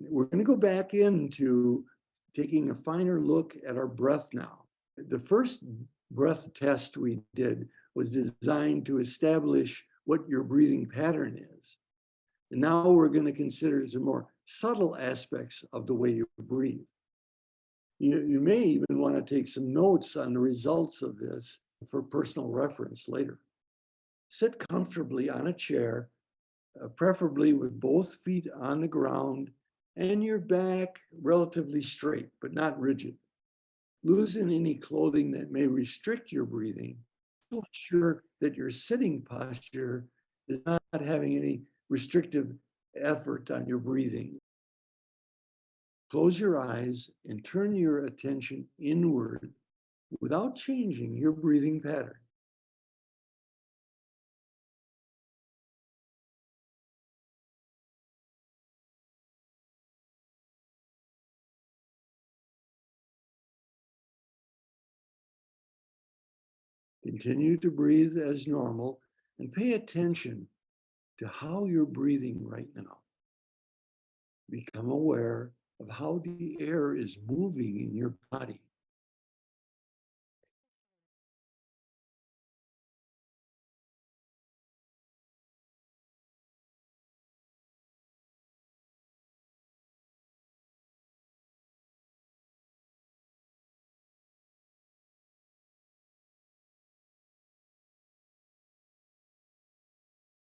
We're going to go back into taking a finer look at our breath now. The first breath test we did was designed to establish what your breathing pattern is. And now we're going to consider some more subtle aspects of the way you breathe. You may even want to take some notes on the results of this for personal reference later. Sit comfortably on a chair, preferably with both feet on the ground and your back relatively straight, but not rigid. Loosen any clothing that may restrict your breathing to ensure that your sitting posture is not having any restrictive effort on your breathing. Close your eyes and turn your attention inward without changing your breathing pattern. Continue to breathe as normal and pay attention to how you're breathing right now. Become aware of how the air is moving in your body.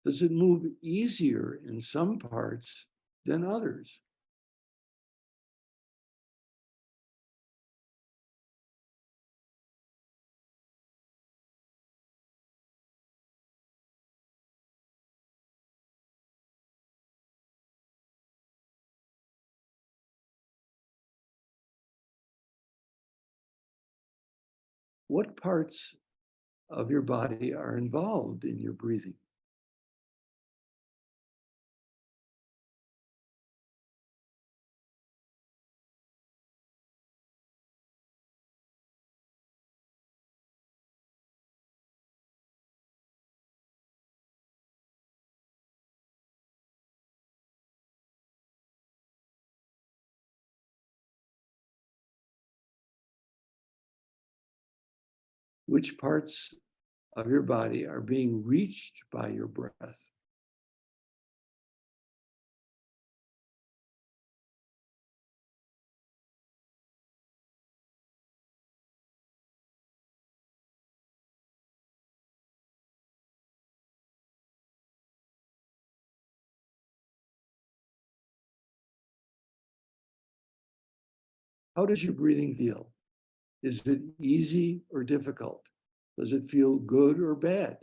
Does it move easier in some parts than others? What parts of your body are involved in your breathing? Which parts of your body are being reached by your breath? How does your breathing feel? Is it easy or difficult? Does it feel good or bad?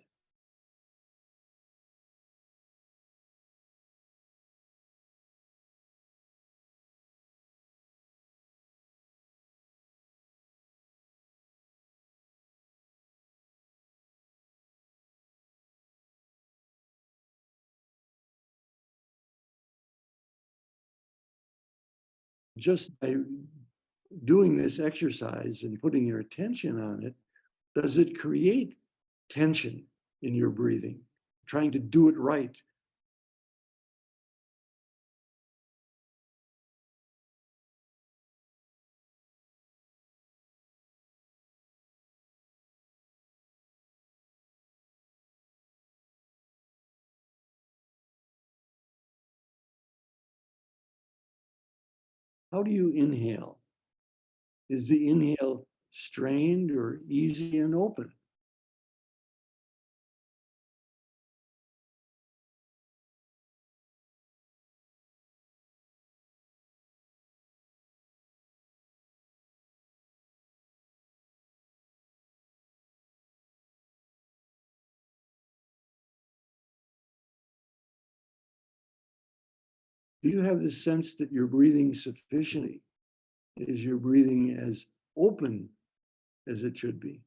Just by doing this exercise and putting your attention on it, does it create tension in your breathing? Trying to do it right. How do you inhale? Is the inhale strained or easy and open? Do you have the sense that you're breathing sufficiently? Is your breathing as open as it should be?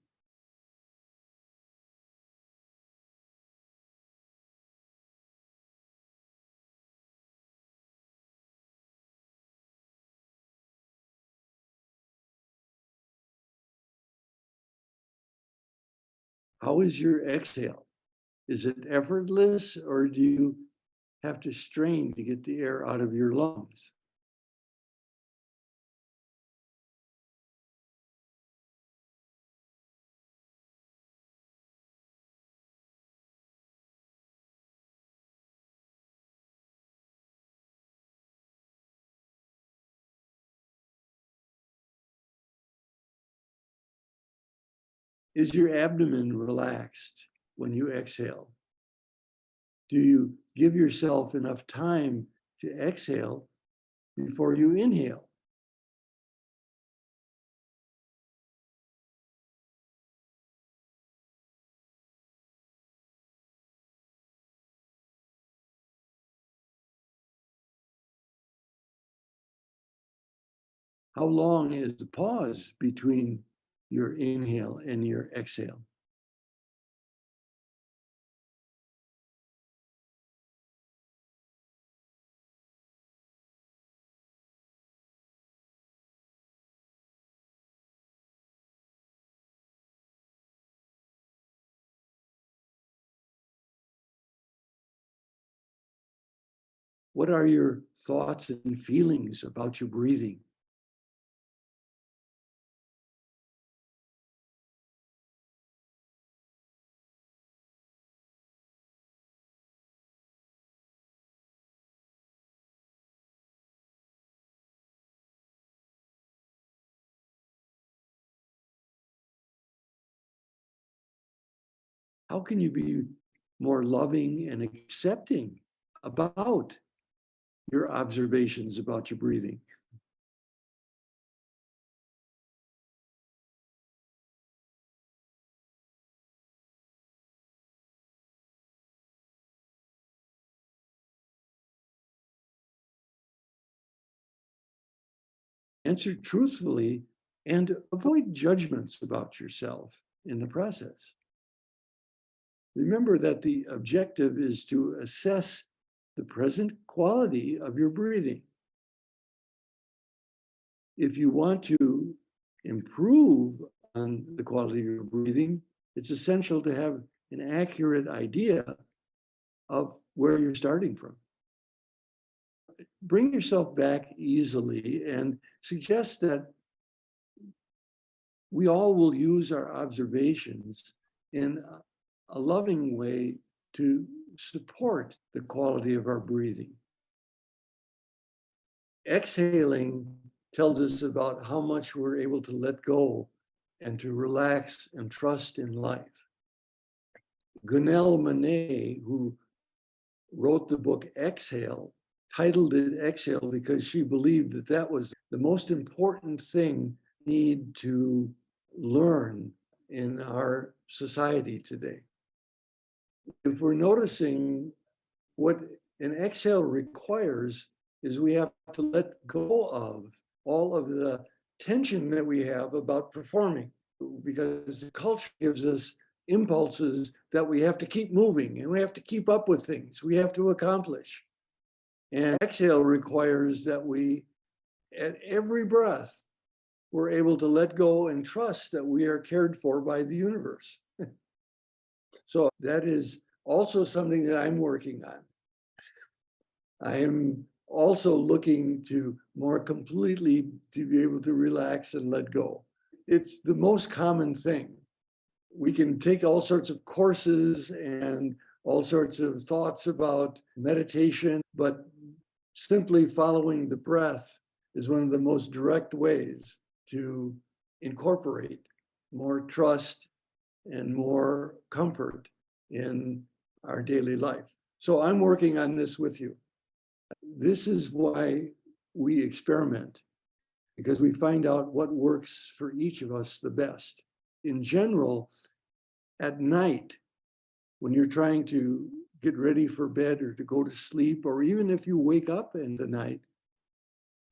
How is your exhale? Is it effortless or do you have to strain to get the air out of your lungs? Is your abdomen relaxed when you exhale? Do you give yourself enough time to exhale before you inhale? How long is the pause between your inhale and your exhale? What are your thoughts and feelings about your breathing? How can you be more loving and accepting about your observations about your breathing? Answer truthfully and avoid judgments about yourself in the process. Remember that the objective is to assess the present quality of your breathing. If you want to improve on the quality of your breathing, it's essential to have an accurate idea of where you're starting from. Bring yourself back easily and suggest that we all will use our observations in a loving way to support the quality of our breathing. Exhaling tells us about how much we're able to let go and to relax and trust in life. Gunel Manet, who wrote the book Exhale, titled it Exhale because she believed that that was the most important thing we need to learn in our society today. If we're noticing what an exhale requires is we have to let go of all of the tension that we have about performing, because the culture gives us impulses that we have to keep moving and we have to keep up with things, we have to accomplish. And exhale requires that we, at every breath, we're able to let go and trust that we are cared for by the universe. So that is also something that I'm working on. I am also looking to more completely to be able to relax and let go. It's the most common thing. We can take all sorts of courses and all sorts of thoughts about meditation, but simply following the breath is one of the most direct ways to incorporate more trust and more comfort in our daily life. So I'm working on this with you. This is why we experiment, because we find out what works for each of us the best. In general, at night, when you're trying to get ready for bed or to go to sleep, or even if you wake up in the night,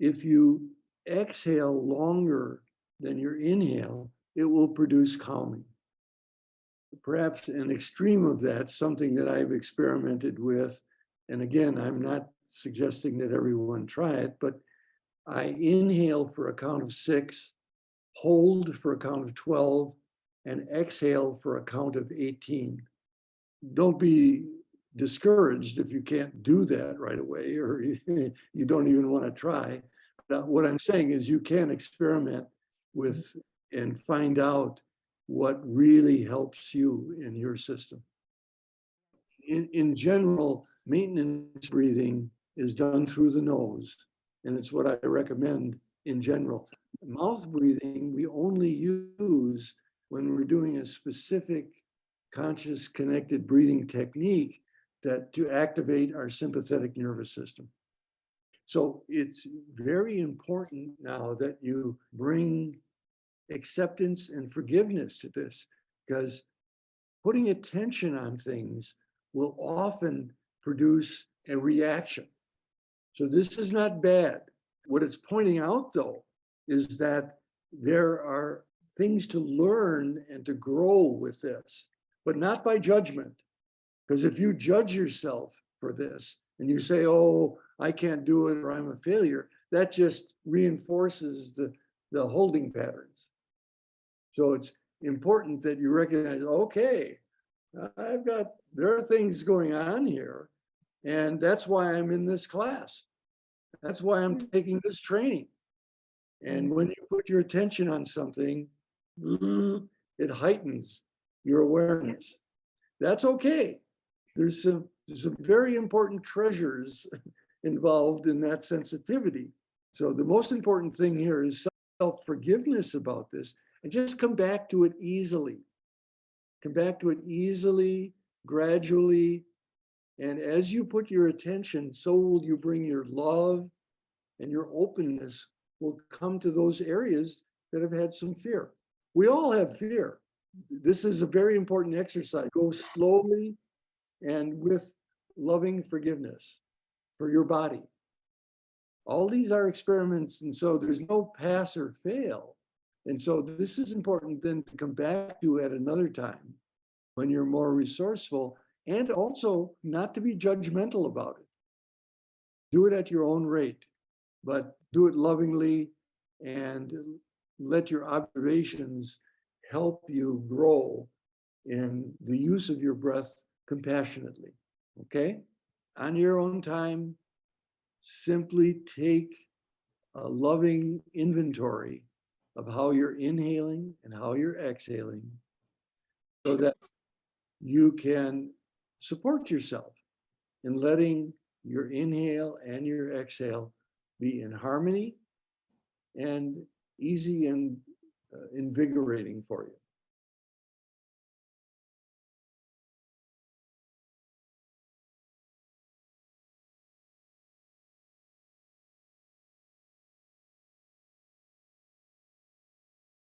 if you exhale longer than your inhale, it will produce calming. Perhaps an extreme of that, something that I've experimented with, and again, I'm not suggesting that everyone try it, but I inhale for a count of 6, hold for a count of 12, and exhale for a count of 18. Don't be discouraged if you can't do that right away, or you don't even want to try. What I'm saying is you can experiment with and find out what really helps you in your system. In general, maintenance breathing is done through the nose, and it's what I recommend in general. Mouth breathing, we only use when we're doing a specific conscious connected breathing technique that to activate our sympathetic nervous system. So it's very important now that you bring acceptance and forgiveness to this, because putting attention on things will often produce a reaction. So this is not bad. What it's pointing out, though, is that there are things to learn and to grow with this, but not by judgment. Because if you judge yourself for this and you say, oh, I can't do it or I'm a failure, that just reinforces the holding patterns. So it's important that you recognize, okay, there are things going on here, and that's why I'm in this class. That's why I'm taking this training. And when you put your attention on something, it heightens your awareness. That's okay. There's some very important treasures involved in that sensitivity. So the most important thing here is self-forgiveness about this, and just come back to it easily. Come back to it easily, gradually. And as you put your attention, so will you bring your love, and your openness will come to those areas that have had some fear. We all have fear. This is a very important exercise. Go slowly and with loving forgiveness for your body. All these are experiments, and so there's no pass or fail. And so this is important then to come back to at another time when you're more resourceful, and also not to be judgmental about it. Do it at your own rate, but do it lovingly, and let your observations help you grow in the use of your breath compassionately, okay? On your own time, simply take a loving inventory of how you're inhaling and how you're exhaling, so that you can support yourself in letting your inhale and your exhale be in harmony and easy and invigorating for you.